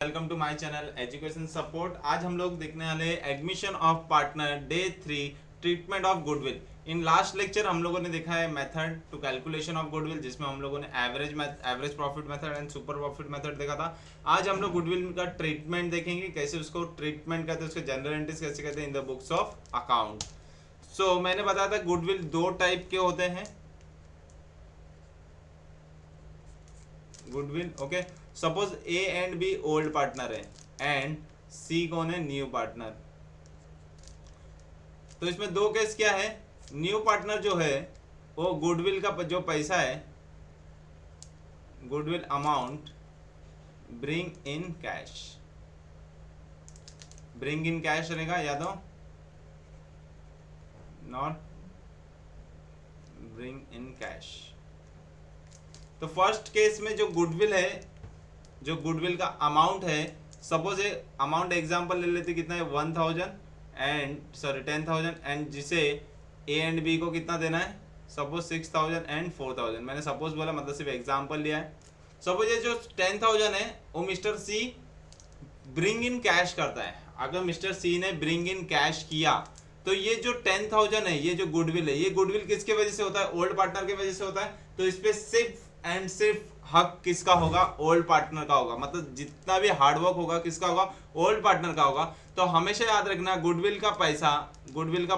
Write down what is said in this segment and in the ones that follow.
Welcome to my channel education support. आज हम लोग देखने वाले admission of partner day 3 treatment of goodwill. In last lecture हम लोगों ने देखा है method to calculation of goodwill, जिसमें हम लोगों ने average profit method and super profit method देखा था। आज हम लोग गुडविल का ट्रीटमेंट देखेंगे, कैसे उसको ट्रीटमेंट करते हैं, उसके जनरल एंट्रीज कैसे करते हैं in the books of account. So मैंने बताया था गुडविल दो टाइप के होते हैं। Goodwill okay, suppose A and B old partner है एंड सी कौन है, न्यू पार्टनर। तो इसमें दो केस क्या है, न्यू पार्टनर जो है वो गुडविल का जो पैसा है, goodwill amount bring in cash, bring in cash रहेगा या तो नॉट ब्रिंग इन कैश। तो फर्स्ट केस में जो गुडविल है, जो गुडविल का अमाउंट है, सपोज ए अमाउंट एग्जांपल ले लेते कितना है 1000 एंड 10,000 एंड जिसे ए एंड बी को कितना देना है, सपोज 6000 एंड 4000। मैंने सपोज बोला मतलब सिर्फ एग्जांपल लिया है। सपोज ये जो 10,000 है वो Mr C bring in cash करता है। अगर मिस्टर सी ने ब्रिंग इन कैश किया तो ये जो 10,000 है, ये जो गुडविल है, ये गुडविल किसके वजह से होता है, ओल्ड पार्टनर के वजह से होता है। तो इस पे सिर्फ एंड सिर्फ हक किसका होगा, ओल्ड पार्टनर का होगा। मतलब जितना भी हार्डवर्क होगा किसका होगा, ओल्ड पार्टनर का होगा। तो हमेशा याद रखना गुडविल का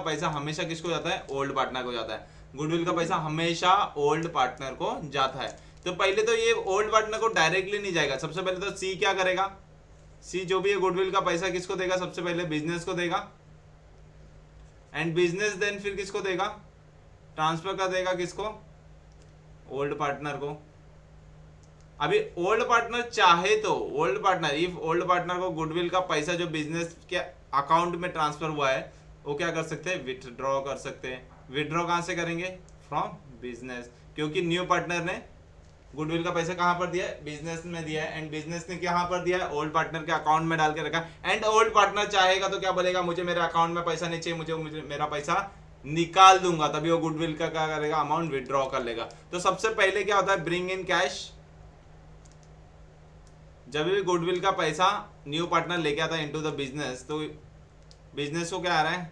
पैसा हमेशा किसको जाता है, ओल्ड पार्टनर को जाता है। गुडविल का पैसा हमेशा ओल्ड पार्टनर को जाता है। तो पहले तो ये ओल्ड पार्टनर को डायरेक्टली नहीं जाएगा। सबसे पहले तो सी क्या करेगा, सी जो भी है गुडविल का पैसा किसको देगा, सबसे पहले बिजनेस को देगा एंड बिजनेस देन फिर किसको देगा, ट्रांसफर कर देगा किसको, ओल्ड पार्टनर को। अभी ओल्ड पार्टनर चाहे तो इफ ओल्ड पार्टनर को गुडविल का पैसा जो बिजनेस के अकाउंट में ट्रांसफर हुआ है वो क्या कर सकते हैं, विथड्रॉ कर सकते हैं। विथड्रॉ कहां से करेंगे, फ्रॉम बिजनेस, क्योंकि न्यू पार्टनर ने गुडविल का पैसा कहां पर दिया है, बिजनेस में दिया है एंड बिजनेस ने कहां पर दिया है, ओल्ड पार्टनर के अकाउंट में डाल के रखा। एंड ओल्ड पार्टनर चाहेगा तो क्या बोलेगा, मुझे मेरे अकाउंट में पैसा नहीं चाहिए, मुझे मेरा पैसा निकाल दूंगा। तभी वो गुडविल का क्या करेगा, अमाउंट विड्रॉ कर लेगा। तो सबसे पहले क्या होता है, ब्रिंग इन कैश। जब भी गुडविल का पैसा न्यू पार्टनर लेके आता है इनटू द बिजनेस, तो बिजनेस को क्या आ रहा है,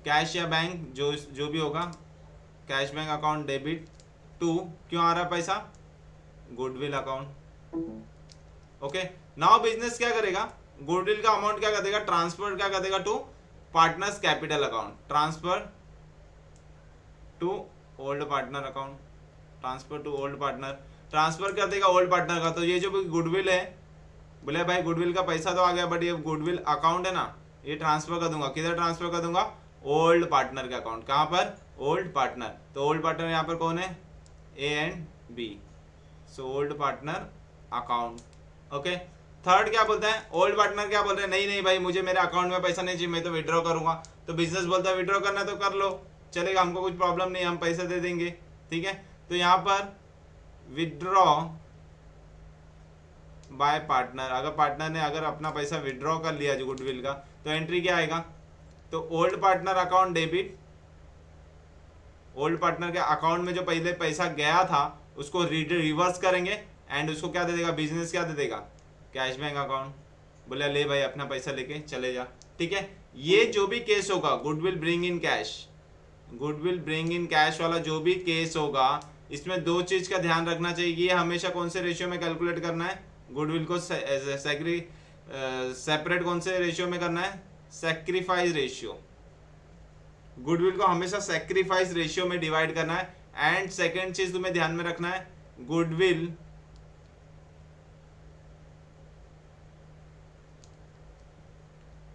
कैश या बैंक जो भी होगा, cash bank account debit to, क्यों आ रहा है पैसा, goodwill account. Okay, now business क्या करेगा, गुडविल का अमाउंट क्या कर देगा, ट्रांसफर क्या कर देगा to partners capital account, transfer to old partner account, transfer to old partner, transfer कर देगा ओल्ड पार्टनर का। तो ये जो गुडविल है, बोले भाई गुडविल का पैसा तो आ गया बट ये गुडविल अकाउंट है ना, ये ट्रांसफर कर दूंगा, किधर ट्रांसफर कर दूंगा, ओल्ड पार्टनर के अकाउंट। कहां पर, ओल्ड पार्टनर। तो ओल्ड पार्टनर यहाँ पर कौन है, A and B, so old partner account. Okay, third क्या बोलता है, ओल्ड पार्टनर क्या बोल रहे हैं, नहीं भाई मुझे मेरे अकाउंट में पैसा नहीं चाहिए, मैं तो विड्रॉ करूंगा। तो बिजनेस बोलता है विड्रॉ करना तो कर लो, चलेगा, हमको कुछ प्रॉब्लम नहीं, हम पैसे दे देंगे, ठीक है। तो यहाँ पर विड्रॉ बाय पार्टनर, अगर पार्टनर ने अगर अपना पैसा विड्रॉ कर लिया जो गुडविल का, तो एंट्री क्या आएगा, तो old partner account debit, old partner के अकाउंट में जो पहले पैसा गया था उसको रिवर्स करेंगे एंड उसको क्या दे देगा, बिजनेस क्या दे देगा, कैश बैंक अकाउंट। बोले ले भाई अपना पैसा लेके चले जा, ठीक है। ये जो भी केस होगा goodwill bring in cash, goodwill bring in cash वाला जो भी केस होगा, इसमें दो चीज का ध्यान रखना चाहिए। ये हमेशा कौन से रेशियो में कैलकुलेट करना है, गुडविल को सेपरेट कौन से रेशियो में करना है, सैक्रिफाइस रेशियो। गुडविल को हमेशा सैक्रिफाइस रेशियो में डिवाइड करना है। एंड सेकेंड चीज तुम्हें ध्यान में रखना है, goodwill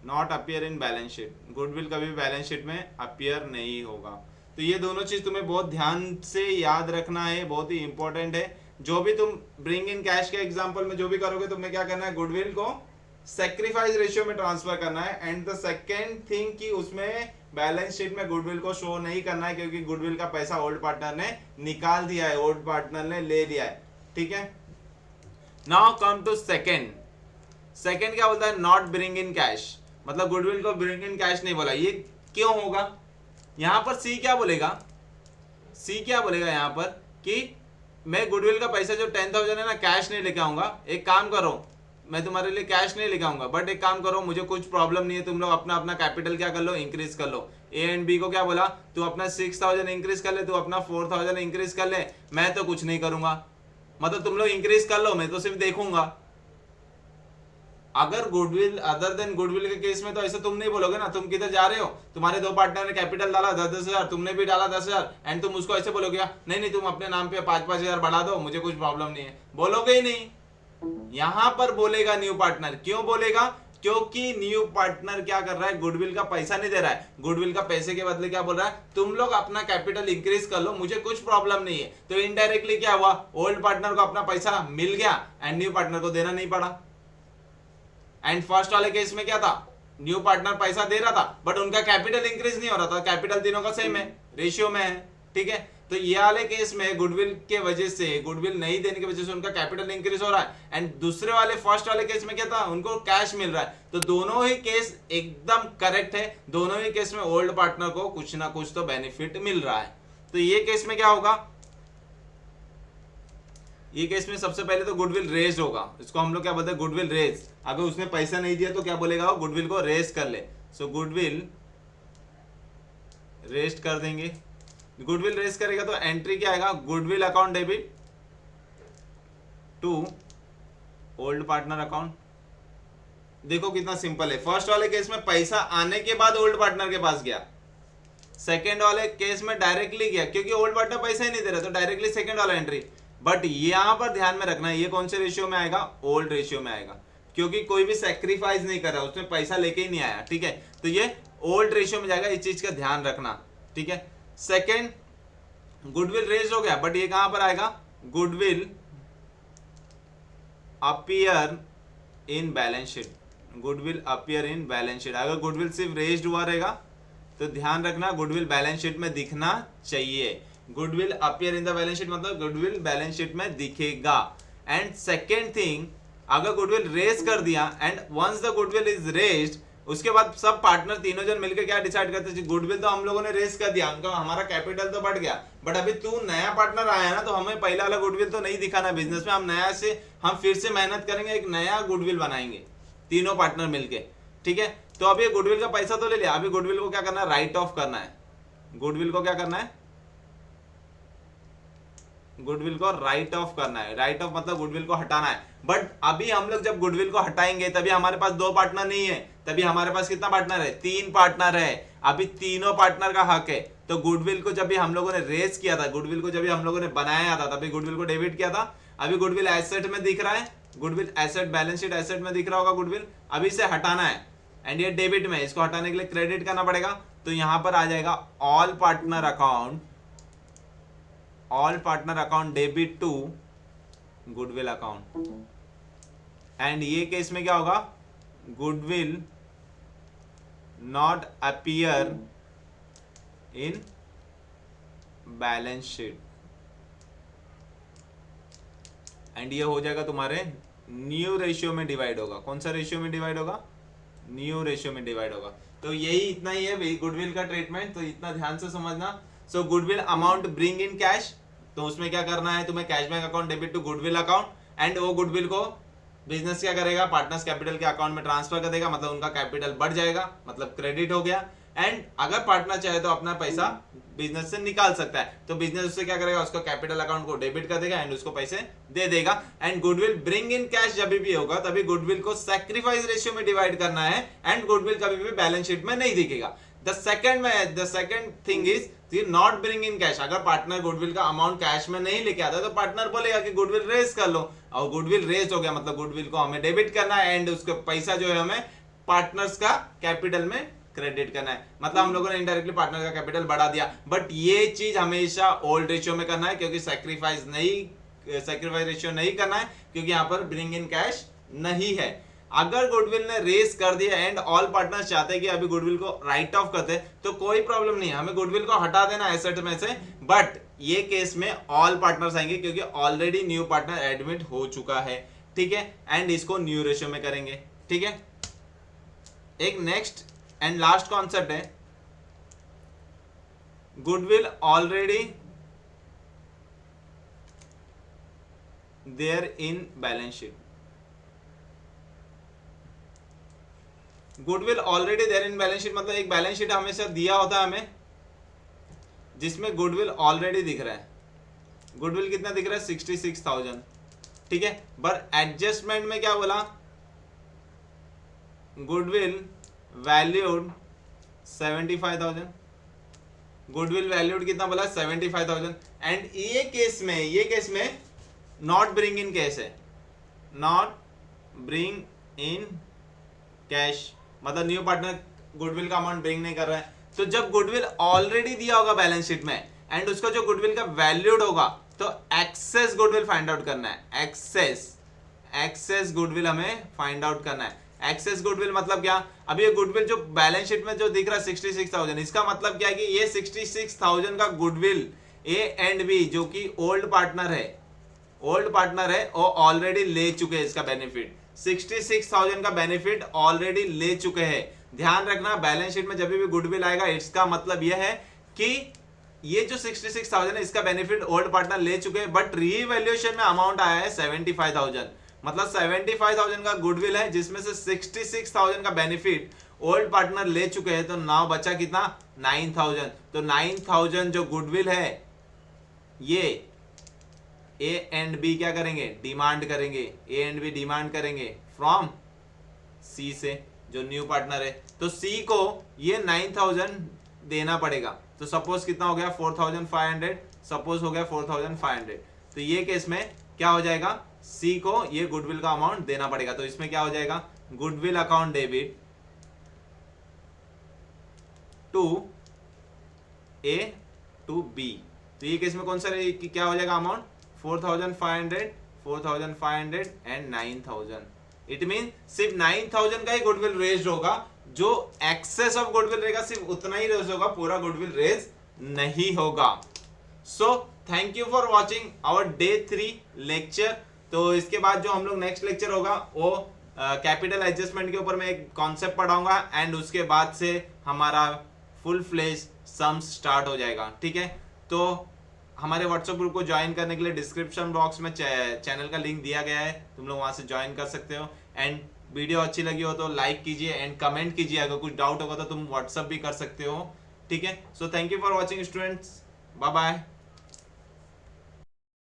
not appear in balance sheet, goodwill कभी भी बैलेंस शीट में अपियर नहीं होगा। तो ये दोनों चीज तुम्हें बहुत ध्यान से याद रखना है, बहुत ही इंपॉर्टेंट है। जो भी तुम ब्रिंग इन कैश के एग्जांपल में जो भी करोगे, तुम्हें क्या करना है, गुडविल को सैक्रिफाइस रेशियो में ट्रांसफर करना है। एंड द सेकेंड थिंग कि उसमें बैलेंस शीट में गुडविल को शो नहीं करना है, क्योंकि गुडविल का पैसा ओल्ड पार्टनर ने निकाल दिया है, ओल्ड पार्टनर ने ले लिया है, ठीक है। नाउ कम टू सेकेंड क्या बोलता है, नॉट ब्रिंग इन कैश, मतलब गुडविल को ब्रिंग इन कैश नहीं बोला। ये क्यों होगा, यहां पर सी क्या बोलेगा, यहां पर कि मैं गुडविल का पैसा जो 10,000 है ना कैश नहीं लेके आऊंगा, एक काम करो मैं तुम्हारे लिए कैश नहीं लेके आऊंगा, बट एक काम करो, मुझे कुछ प्रॉब्लम नहीं है, तुम लोग अपना अपना कैपिटल क्या कर लो, इंक्रीज कर लो। ए एंड बी को क्या बोला, तू अपना 6,000 इंक्रीज कर ले, तू अपना 4,000 इंक्रीज कर ले, मैं तो कुछ नहीं करूंगा। मतलब तुम लोग इंक्रीज कर लो, मैं तो सिर्फ देखूंगा। अगर गुडविल अदर देन गुडविल के केस में तो ऐसा तुम नहीं बोलोगे ना, तुम किधर जा रहे हो, तुम्हारे दो पार्टनर ने कैपिटल डाला 10,000, तुमने भी डाला 10,000, एंड तुम उसको ऐसे बोलोगे नहीं नहीं तुम अपने नाम पे 5,000 बढ़ा दो, मुझे कुछ प्रॉब्लम नहीं है, बोलोगे ही नहीं। यहां पर बोलेगा न्यू पार्टनर, क्यों बोलेगा, क्योंकि न्यू पार्टनर क्या कर रहा है, गुडविल का पैसा नहीं दे रहा है, गुडविल का पैसे के बदले क्या बोल रहा है, तुम लोग अपना कैपिटल इंक्रीज कर लो, मुझे कुछ प्रॉब्लम नहीं है। तो इनडायरेक्टली क्या हुआ, ओल्ड पार्टनर को अपना पैसा मिल गया एंड न्यू पार्टनर को देना नहीं पड़ा। एंड फर्स्ट वाले केस में क्या था, न्यू पार्टनर पैसा दे रहा था बट उनका कैपिटल इंक्रीज नहीं हो रहा था, कैपिटल तीनों का सेम है, रेशियो में है, ठीक है। तो ये वाले केस में गुडविल के वजह से, गुडविल नहीं देने की वजह से उनका कैपिटल इंक्रीज हो रहा है, एंड दूसरे वाले फर्स्ट वाले केस में क्या था, उनको कैश मिल रहा है। तो दोनों ही केस एकदम करेक्ट है, दोनों ही केस में ओल्ड पार्टनर को कुछ ना कुछ तो बेनिफिट मिल रहा है। तो ये केस में क्या होगा, ये केस में सबसे पहले तो गुडविल रेज होगा, इसको हम लोग क्या बोलते हैं, गुडविल रेज। अगर उसने पैसा नहीं दिया तो क्या बोलेगा, वो गुडविल को रेज कर ले। सो गुडविल रेस्ट कर देंगे, गुडविल रेज करेगा तो एंट्री क्या आएगा, goodwill account debit to old partner account. देखो कितना सिंपल है, फर्स्ट वाले केस में पैसा आने के बाद ओल्ड पार्टनर के पास गया, सेकेंड वाले केस में डायरेक्टली गया, क्योंकि ओल्ड पार्टनर पैसा ही नहीं दे रहा तो डायरेक्टली सेकेंड वाला एंट्री। बट यहां पर ध्यान में रखना है, ये कौन से रेशियो में आएगा, ओल्ड रेशियो में आएगा, क्योंकि कोई भी सेक्रीफाइस नहीं कर रहा, उसमें पैसा लेके ही नहीं आया, ठीक है। तो ये ओल्ड रेशियो में जाएगा, इस चीज का ध्यान रखना, ठीक है। सेकेंड, गुडविल रेज हो गया, बट ये कहां पर आएगा, goodwill appear in balance sheet, goodwill appear in balance sheet. अगर गुडविल सिर्फ रेज्ड हुआ रहेगा तो ध्यान रखना गुडविल बैलेंस शीट में दिखना चाहिए, goodwill appear in the balance sheet मतलब गुडविल बैलेंस शीट में दिखेगा। एंड सेकेंड थिंग, अगर गुडविल रेज कर दिया and once the goodwill is raised, उसके बाद सब पार्टनर तीनों जन मिलकर क्या डिसाइड करते हैं, गुडविल तो हम लोगों ने रेज कर दिया, उनका हमारा कैपिटल तो बढ़ गया, बट अभी तू नया पार्टनर आया ना, तो हमें पहला वाला गुडविल तो नहीं दिखाना बिजनेस में, हम फिर से मेहनत करेंगे, एक नया गुडविल बनाएंगे तीनों पार्टनर मिलके, ठीक है। तो अभी गुडविल का पैसा तो ले लिया, अभी गुडविल को क्या करना है, राइट ऑफ करना है, गुडविल को क्या करना है, गुडविल को राइट ऑफ करना है, राइट ऑफ मतलब गुडविल को हटाना है। बट अभी हम लोग जब गुडविल को हटाएंगे तभी हमारे पास दो पार्टनर नहीं है, तभी हमारे पास कितना पार्टनर है, तीन पार्टनर है, अभी तीनों पार्टनर का हक है। तो गुडविल को जब भी हम लोगों ने रेज किया था, गुडविल को जब भी हम लोगों ने बनाया था, तभी गुडविल को डेबिट किया था, अभी गुडविल एसेट में दिख रहा है, goodwill asset balance sheet asset में दिख रहा होगा गुडविल, अभी इसे हटाना है एंड ये डेबिट में, इसको हटाने के लिए क्रेडिट करना पड़ेगा। तो यहां पर आ जाएगा all partner account, all partner account debit to goodwill account. And ये केस में क्या होगा, goodwill not appear in balance sheet, and ये हो जाएगा तुम्हारे न्यू रेशियो में डिवाइड होगा। कौन सा रेशियो में डिवाइड होगा, न्यू रेशियो में डिवाइड होगा। तो यही इतना ही है गुडविल का ट्रीटमेंट, तो इतना ध्यान से समझना। So goodwill amount bring in cash, तो उसमें क्या करना है तुम्हें, cash bank account debit to goodwill account, and वो गुडविल को बिजनेस क्या करेगा, पार्टनर्स कैपिटल के अकाउंट में ट्रांसफर कर देगा, मतलब उनका कैपिटल बढ़ जाएगा, मतलब क्रेडिट हो गया। एंड अगर पार्टनर चाहे तो अपना पैसा बिजनेस से निकाल सकता है, तो बिजनेस उससे क्या करेगा, उसका कैपिटल अकाउंट को डेबिट कर देगा एंड उसको पैसे दे देगा। And goodwill bring in cash जब भी होगा तभी गुडविल को सैक्रिफाइस रेशियो में डिवाइड करना है, एंड गुडविल कभी भी बैलेंस शीट में नहीं दिखेगा। The second thing is not bring in cash, अगर पार्टनर गुडविल का अमाउंट कैश में नहीं लेके आता तो पार्टनर बोलेगा कि गुडविल रेज कर लो, और गुडविल रेज हो गया मतलब गुडविल को हमें डेबिट करना है एंड उसका पैसा जो है हमें पार्टनर्स का कैपिटल में क्रेडिट करना है, मतलब हम लोगों ने इनडायरेक्टली पार्टनर का कैपिटल बढ़ा दिया। बट ये चीज हमेशा ओल्ड रेशियो में करना है, क्योंकि सैक्रिफाइस रेशियो नहीं करना है, क्योंकि यहाँ पर ब्रिंग इन कैश नहीं है। अगर गुडविल ने रेस कर दिया एंड ऑल पार्टनर्स चाहते हैं कि अभी गुडविल को राइट ऑफ करते तो कोई प्रॉब्लम नहीं है, हमें गुडविल को हटा देना एसेट में से। बट ये केस में ऑल पार्टनर्स आएंगे क्योंकि ऑलरेडी न्यू पार्टनर एडमिट हो चुका है, ठीक है, एंड इसको न्यू रेशियो में करेंगे, ठीक है। एक नेक्स्ट एंड लास्ट कॉन्सेप्ट है, goodwill already there in balance sheet, goodwill already there in balance sheet, मतलब एक बैलेंस शीट हमेशा दिया होता है हमें जिसमें गुडविल ऑलरेडी दिख रहा है। गुडविल कितना दिख रहा है 66,000, ठीक है। पर एडजस्टमेंट में क्या बोला, गुडविल वैल्यूड 75,000, गुडविल वैल्यूड कितना बोला 75,000। एंड ये केस में नॉट ब्रिंग इन कैश है, नॉट ब्रिंग इन कैश, मतलब न्यू पार्टनर गुडविल का अमाउंट ब्रिंग नहीं कर रहा है। तो जब गुडविल ऑलरेडी दिया होगा बैलेंस शीट में एंड उसका जो गुडविल का वैल्यूड होगा तो एक्सेस गुडविल फाइंड आउट करना है। एक्सेस गुडविल हमें फाइंड आउट करना है। एक्सेस गुडविल मतलब क्या, अभी ये गुडविल जो बैलेंस शीट में जो दिख रहा है 66,000, इसका मतलब क्या है कि ये 66,000 का गुडविल ए एंड बी जो कि ओल्ड पार्टनर है वो ऑलरेडी ले चुके हैं। इसका बेनिफिट 66,000 का बेनिफिट ऑलरेडी ले चुके हैं। ध्यान रखना बैलेंस शीट में जब भी गुडविल आएगा इसका मतलब यह है कि ये जो 66,000 है इसका बेनिफिट ओल्ड पार्टनर ले चुके हैं, बट रीवैल्यूएशन में अमाउंट आया है 75,000, मतलब 75,000 का गुडविल है जिसमें से 66,000 का बेनिफिट ओल्ड पार्टनर ले चुके हैं। तो नाउ बचा कितना 9,000। तो 9,000 जो गुडविल है ये ए एंड बी क्या करेंगे, डिमांड करेंगे, ए एंड बी डिमांड करेंगे फ्रॉम सी से जो न्यू पार्टनर है। तो सी को ये 9,000 देना पड़ेगा। तो सपोज कितना हो गया 4,500, सपोज हो गया 4,500। तो ये केस में क्या हो जाएगा, सी को ये गुडविल का अमाउंट देना पड़ेगा। तो इसमें क्या हो जाएगा, goodwill account debit to A to B. तो ये केस में कौन सा क्या हो जाएगा अमाउंट 4,500, 4,500 एंड 9,000। इट मीन सिर्फ 9,000 का ही गुडविल रेज होगा। जो एक्सेस ऑफ गुडविल रहेगा सिर्फ उतना ही रेज होगा, पूरा गुडविल रेज नहीं होगा। So thank you for watching our day 3 lecture. तो इसके बाद जो हम लोग नेक्स्ट लेक्चर होगा वो कैपिटल एडजस्टमेंट के ऊपर मैं एक कॉन्सेप्ट पढ़ाऊंगा एंड उसके बाद से हमारा फुल फ्लेज सम्स स्टार्ट हो जाएगा, ठीक है। तो हमारे व्हाट्सएप ग्रुप को ज्वाइन करने के लिए डिस्क्रिप्शन बॉक्स में चैनल का लिंक दिया गया है, तुम लोग वहां से ज्वाइन कर सकते हो। एंड वीडियो अच्छी लगी हो तो लाइक कीजिए एंड कमेंट कीजिए, अगर कुछ डाउट होगा तो तुम व्हाट्सएप भी कर सकते हो, ठीक है। So thank you for watching students, bye bye.